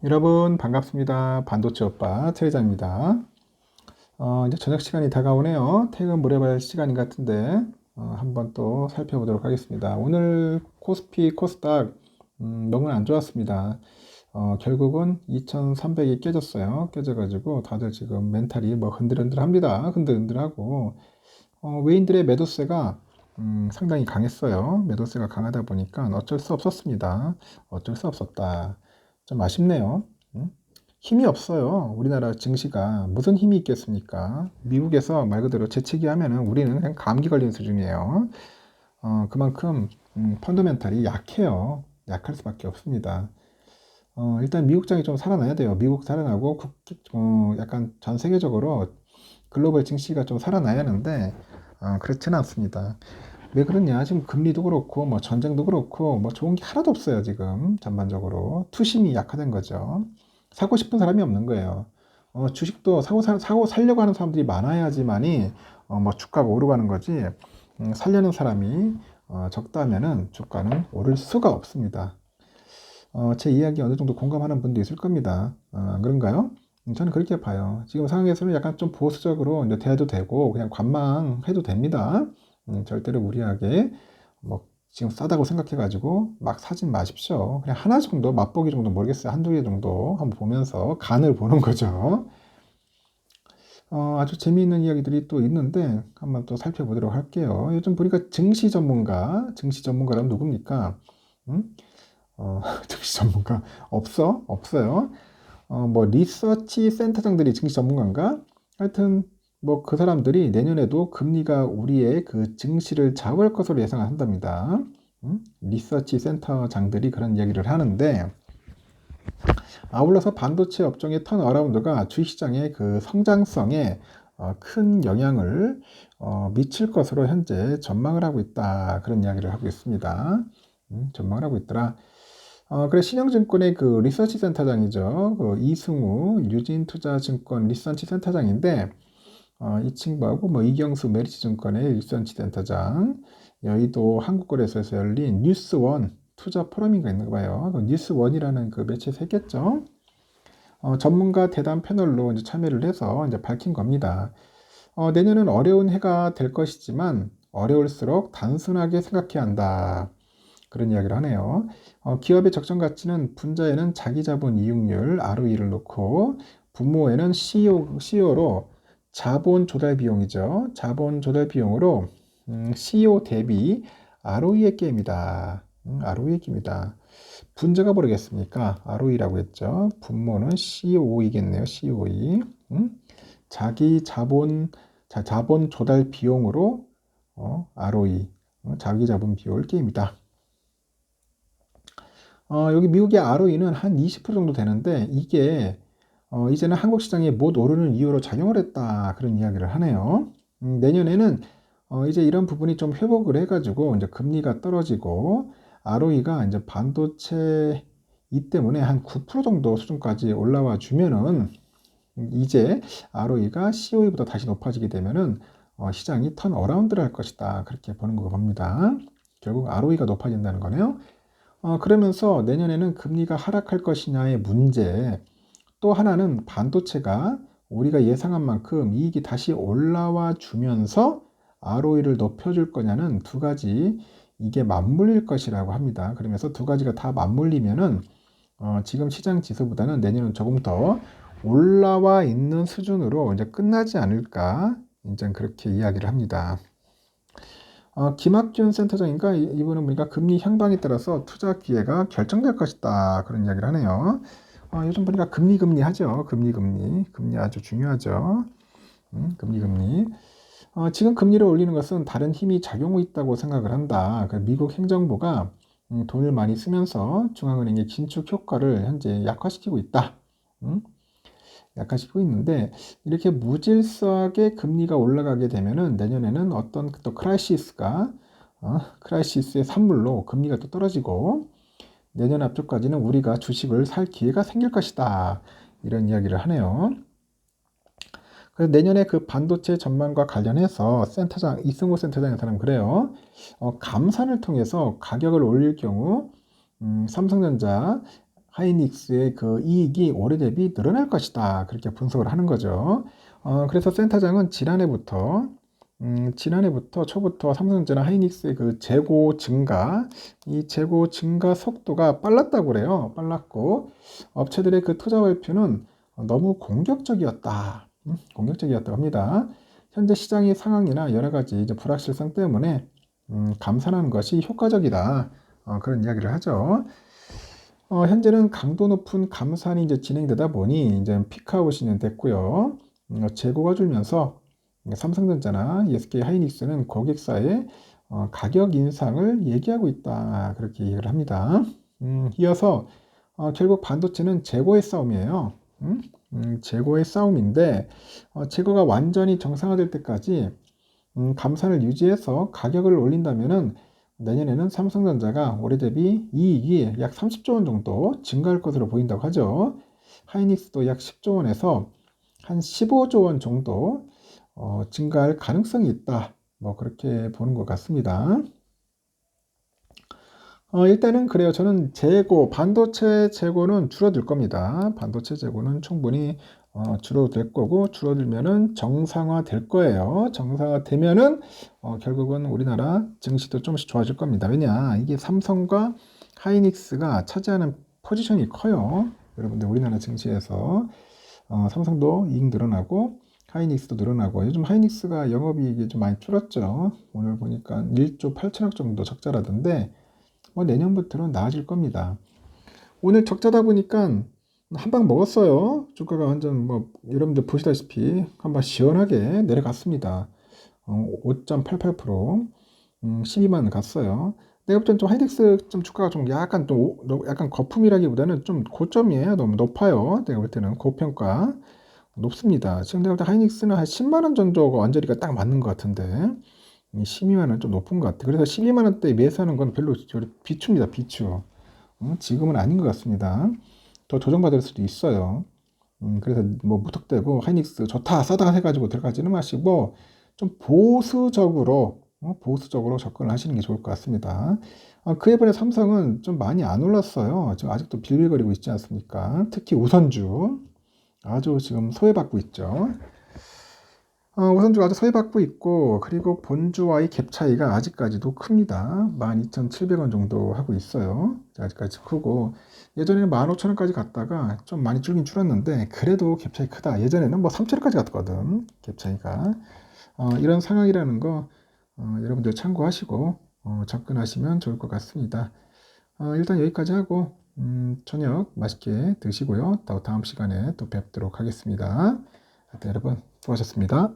여러분 반갑습니다. 반도체 오빠 최회장입니다. 이제 저녁 시간이 다가오네요. 퇴근 무렵 할 시간인 것 같은데 한번 또 살펴보도록 하겠습니다. 오늘 코스피 코스닥 너무 안 좋았습니다. 결국은 2300이 깨졌어요. 깨져가지고 다들 지금 멘탈이 뭐 흔들흔들합니다. 흔들흔들하고 외인들의 매도세가 상당히 강했어요. 매도세가 강하다 보니까 어쩔 수 없었습니다. 어쩔 수 없었다. 좀 아쉽네요. 음? 힘이 없어요. 우리나라 증시가 무슨 힘이 있겠습니까? 미국에서 말 그대로 재채기 하면은 우리는 그냥 감기 걸린 수준이에요. 그만큼 펀더멘탈이 약해요. 약할 수밖에 없습니다. 일단 미국장이 좀 살아나야 돼요. 미국 살아나고 약간 전 세계적으로 글로벌 증시가 좀 살아나야 하는데 그렇지는 않습니다. 왜 그러냐? 지금 금리도 그렇고 뭐 전쟁도 그렇고 뭐 좋은 게 하나도 없어요. 지금 전반적으로 투심이 약화된 거죠. 사고 싶은 사람이 없는 거예요. 주식도 사고 살려고 하는 사람들이 많아야지만이 뭐 주가가 오르고 하는 거지. 살려는 사람이 적다면은 주가는 오를 수가 없습니다. 제 이야기 어느 정도 공감하는 분도 있을 겁니다. 그런가요? 저는 그렇게 봐요. 지금 상황에서는 약간 좀 보수적으로 이제 대해도 되고 그냥 관망해도 됩니다. 절대로 무리하게 뭐 지금 싸다고 생각해가지고 막 사진 마십시오. 그냥 하나 정도 맛보기 정도 모르겠어요. 한두 개 정도 한번 보면서 간을 보는 거죠. 아주 재미있는 이야기들이 또 있는데 한번 또 살펴보도록 할게요. 요즘 보니까 증시 전문가라면 누굽니까? 음? 증시 전문가 없어요. 뭐 리서치 센터장들이 증시 전문가인가? 하여튼 뭐 그 사람들이 내년에도 금리가 우리의 그 증시를 좌우할 것으로 예상을 한답니다. 리서치 센터장들이 그런 이야기를 하는데 아울러서 반도체 업종의 턴어라운드가 주식시장의 그 성장성에 큰 영향을 미칠 것으로 현재 전망을 하고 있다. 그런 이야기를 하고 있습니다. 전망을 하고 있더라. 그래 신영증권의 그 리서치 센터장이죠. 그 이승우 유진투자증권 리서치 센터장인데 이 친구하고 뭐 이경수 메리츠증권의 리서치 센터장, 여의도 한국거래소에서 열린 뉴스원 투자 포럼인가 있는가 봐요. 그 뉴스원이라는 그 매체에서 했겠죠. 전문가 대담 패널로 이제 참여를 해서 이제 밝힌 겁니다. 내년은 어려운 해가 될 것이지만 어려울수록 단순하게 생각해야 한다. 그런 이야기를 하네요. 기업의 적정 가치는 분자에는 자기 자본 이익률 ROE를 놓고 분모에는 CEO로 자본 조달 비용이죠. 자본 조달 비용으로 CEO 대비 ROE의 게임이다. ROE의 게임이다. 분자가 모르겠습니까? ROE라고 했죠. 분모는 COE겠네요. COE. 자기 자본 조달 비용으로 ROE, 자기 자본 비율 게임이다. 여기 미국의 ROE는 한 20% 정도 되는데 이게 이제는 한국 시장에 못 오르는 이유로 작용을 했다. 그런 이야기를 하네요. 내년에는 이제 이런 부분이 좀 회복을 해가지고 이제 금리가 떨어지고 ROE가 이제 반도체 이 때문에 한 9% 정도 수준까지 올라와 주면은 이제 ROE가 COE보다 다시 높아지게 되면은 시장이 턴 어라운드를 할 것이다. 그렇게 보는 거 봅니다. 결국 ROE가 높아진다는 거네요. 그러면서 내년에는 금리가 하락할 것이냐의 문제, 또 하나는 반도체가 우리가 예상한 만큼 이익이 다시 올라와 주면서 ROE를 높여줄 거냐는 두 가지 이게 맞물릴 것이라고 합니다. 그러면서 두 가지가 다 맞물리면은 지금 시장 지수보다는 내년은 조금 더 올라와 있는 수준으로 이제 끝나지 않을까 이제 그렇게 이야기를 합니다. 김학균 센터장인가 이분은 보니까 금리 향방에 따라서 투자 기회가 결정될 것이다 그런 이야기를 하네요. 요즘 보니까 금리 하죠. 금리 아주 중요하죠. 금리. 지금 금리를 올리는 것은 다른 힘이 작용하고 있다고 생각을 한다. 미국 행정부가 돈을 많이 쓰면서 중앙은행의 긴축 효과를 현재 약화시키고 있다. 약화시키고 있는데 이렇게 무질서하게 금리가 올라가게 되면은 내년에는 어떤 또 크라이시스의 산물로 금리가 또 떨어지고 내년 앞쪽까지는 우리가 주식을 살 기회가 생길 것이다. 이런 이야기를 하네요. 그래서 내년에 그 반도체 전망과 관련해서 이승호 센터장의 사람 그래요. 감산을 통해서 가격을 올릴 경우 삼성전자 하이닉스의 그 이익이 올해 대비 늘어날 것이다. 그렇게 분석을 하는 거죠. 그래서 센터장은 지난해부터 초부터 삼성전자 하이닉스의 그 재고 증가, 이 재고 증가 속도가 빨랐다고 그래요. 빨랐고, 업체들의 그 투자 발표는 너무 공격적이었다. 공격적이었다고 합니다. 현재 시장의 상황이나 여러 가지 이제 불확실성 때문에 감산하는 것이 효과적이다. 그런 이야기를 하죠. 현재는 강도 높은 감산이 이제 진행되다 보니 이제 피크아웃이 됐고요. 재고가 줄면서 삼성전자나 SK 하이닉스는 고객사의 가격 인상을 얘기하고 있다. 그렇게 얘기를 합니다. 이어서 결국 반도체는 재고의 싸움이에요. 재고의 싸움인데 재고가 완전히 정상화될 때까지 감산을 유지해서 가격을 올린다면은 내년에는 삼성전자가 올해 대비 이익이 약 30조 원 정도 증가할 것으로 보인다고 하죠. 하이닉스도 약 10조 원에서 한 15조 원 정도 증가할 가능성이 있다. 뭐 그렇게 보는 것 같습니다. 일단은 그래요. 저는 반도체 재고는 줄어들 겁니다. 반도체 재고는 충분히 줄어들 거고, 줄어들면은 정상화 될 거예요. 정상화 되면은 결국은 우리나라 증시도 조금씩 좋아질 겁니다. 왜냐, 이게 삼성과 하이닉스가 차지하는 포지션이 커요. 여러분들 우리나라 증시에서 삼성도 이익 늘어나고 하이닉스도 늘어나고, 요즘 하이닉스가 영업이익이 좀 많이 줄었죠. 오늘 보니까 1조 8천억 정도 적자라던데 뭐 내년부터는 나아질 겁니다. 오늘 적자다 보니까 한 방 먹었어요. 주가가 완전 뭐 여러분들 보시다시피 한 방 시원하게 내려갔습니다. 5.88%, 12만 갔어요. 내가 볼 땐 좀 하이닉스 좀 주가가 좀 약간 거품이라기보다는 좀 고점이에요. 너무 높아요. 내가 볼 때는 고평가 높습니다. 지금 내가 볼 때 하이닉스는 한 10만 원 정도가 언저리가 딱 맞는 것 같은데 12만 원 좀 높은 것 같아요. 그래서 12만 원대 매수하는 건 별로 비추입니다. 비추. 지금은 아닌 것 같습니다. 더 조정받을 수도 있어요. 그래서 뭐 무턱대고 하이닉스 좋다 싸다 해가지고 들어가지는 마시고 좀 보수적으로 접근을 하시는 게 좋을 것 같습니다. 그에 반해 삼성은 좀 많이 안 올랐어요. 지금 아직도 빌빌거리고 있지 않습니까? 특히 우선주 아주 지금 소외받고 있죠. 우선주가 아주 소외받고 있고, 그리고 본주와의 갭 차이가 아직까지도 큽니다. 12,700원 정도 하고 있어요. 아직까지 크고, 예전에는 15,000원까지 갔다가 좀 많이 줄긴 줄었는데, 그래도 갭 차이 크다. 예전에는 뭐 3,000원까지 갔거든, 갭 차이가. 이런 상황이라는 거 여러분들 참고하시고 접근하시면 좋을 것 같습니다. 일단 여기까지 하고 저녁 맛있게 드시고요. 또 다음 시간에 또 뵙도록 하겠습니다. 하여튼 여러분 수고하셨습니다.